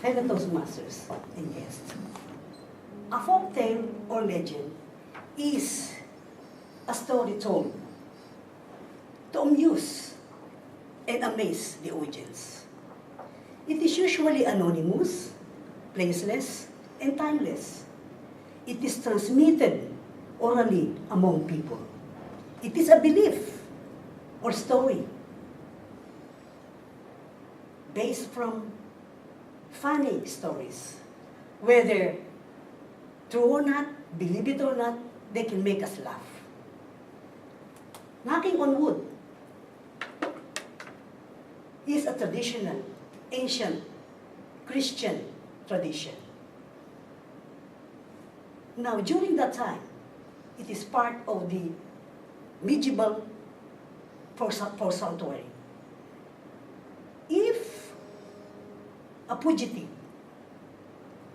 fellow Toastmasters and guests. A folk tale or legend is a story told to amuse and amaze the audience. It is usually anonymous, placeless, and timeless. It is transmitted orally among people. It is a belief or story based from funny stories. Whether true or not, believe it or not, they can make us laugh. Knocking on wood is a traditional, ancient Christian tradition. Now, during that time, it is part of the medieval sanctuary. If a fugitive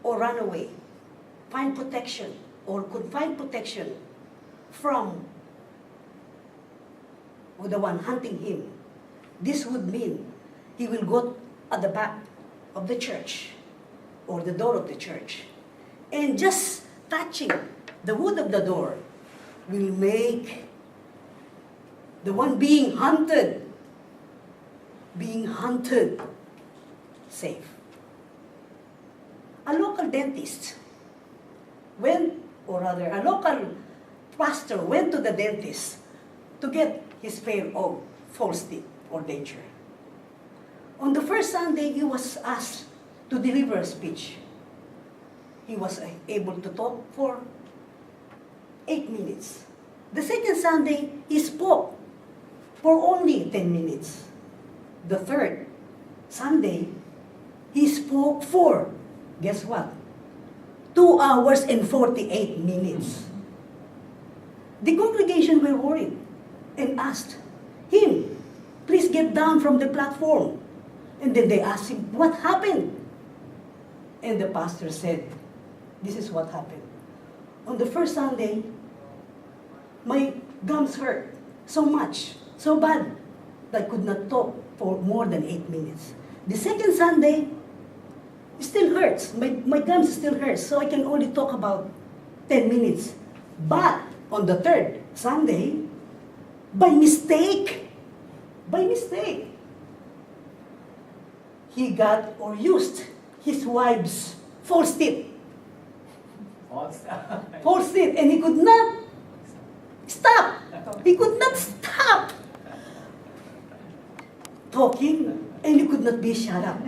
or runaway find protection or could find protection from the one hunting him, this would mean he will go at the back of the church or the door of the church, and just touching the wood of the door will make the one being hunted safe. A local dentist a local pastor went to the dentist to get his pair of false teeth or danger. On the first Sunday, he was asked to deliver a speech. He was able to talk for 8 minutes. The second Sunday, he spoke for only 10 minutes. The third Sunday, he spoke for, guess what? 2 hours and 48 minutes. The congregation were worried and asked him, please get down from the platform. And then they asked him, what happened? And the pastor said, this is what happened. On the first Sunday, my gums hurt so much, so bad, that I could not talk for more than 8 minutes. The second Sunday, it still hurts. My gums still hurts, so I can only talk about 10 minutes. But on the third Sunday, by mistake, he got or used his wife's false teeth. False teeth, and he could not stop. He could not stop talking, and he could not be shut up.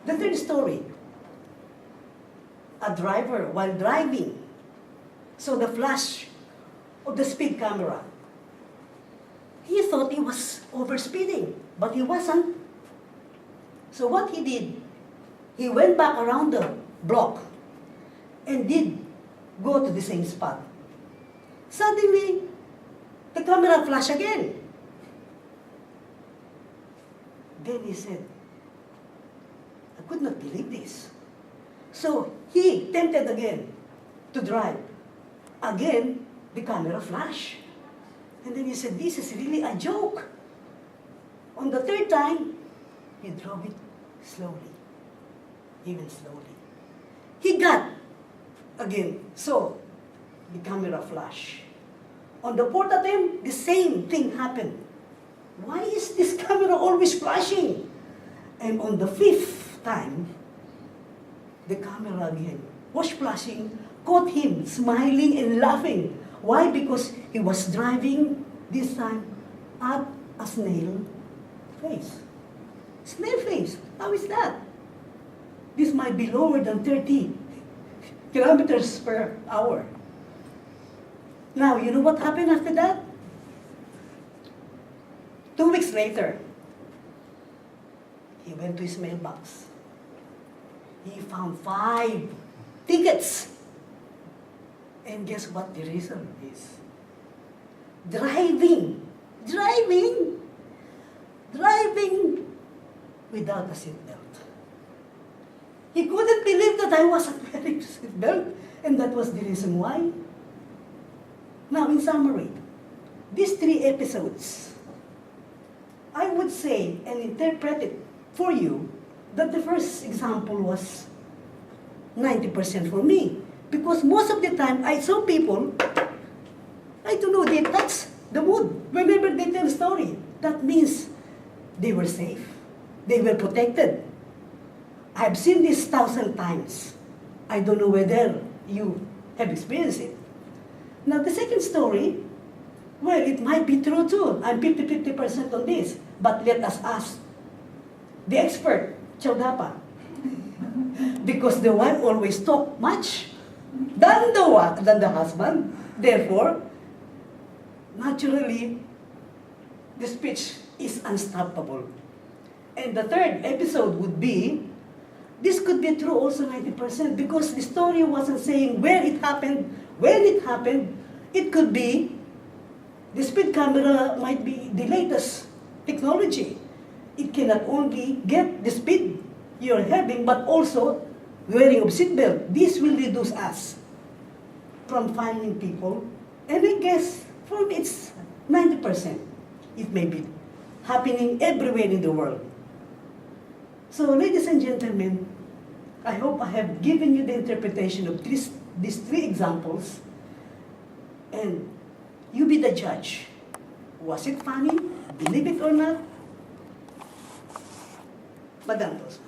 The third story, a driver while driving saw the flash of the speed camera. He thought he was overspeeding, but he wasn't. So what he did, he went back around the block and did go to the same spot. Suddenly, the camera flashed again. Then he said, I could not believe this. So he tempted again to drive. Again, the camera flashed. And then he said, this is really a joke. On the third time, he drove it slowly, even slowly. He got again, so the camera flash. On the fourth attempt, the same thing happened. Why is this camera always flashing? And on the fifth time, the camera again was flashing, caught him smiling and laughing. Why? Because he was driving this time at a snail face. Snail face, how is that? This might be lower than 30 kilometers per hour. Now, you know what happened after that? 2 weeks later, he went to his mailbox. He found 5 tickets. And guess what the reason is? Driving without a seatbelt. He couldn't believe that I wasn't wearing a seatbelt, and that was the reason why. Now, in summary, these 3 episodes, I would say and interpret it for you that the first example was 90% for me. Because most of the time, I saw people, I don't know, they touch the wood whenever they tell a story. That means they were safe. They were protected. I've seen this 1,000 times. I don't know whether you have experienced it. Now, the second story, well, it might be true too. I'm 50-50% on this. But let us ask the expert, Chaudapa. Because the wife always talk much than the husband. Therefore, naturally, the speech is unstoppable. And the third episode would be, this could be true also 90% because the story wasn't saying where it happened, when it happened. It could be, the speed camera might be the latest technology. It can not only get the speed you're having, but also wearing of seatbelt. This will reduce us from finding people. And I guess for me it's 90%. It may be happening everywhere in the world. So ladies and gentlemen, I hope I have given you the interpretation of these three examples. And you be the judge. Was it funny? Believe it or not? Madam Tos.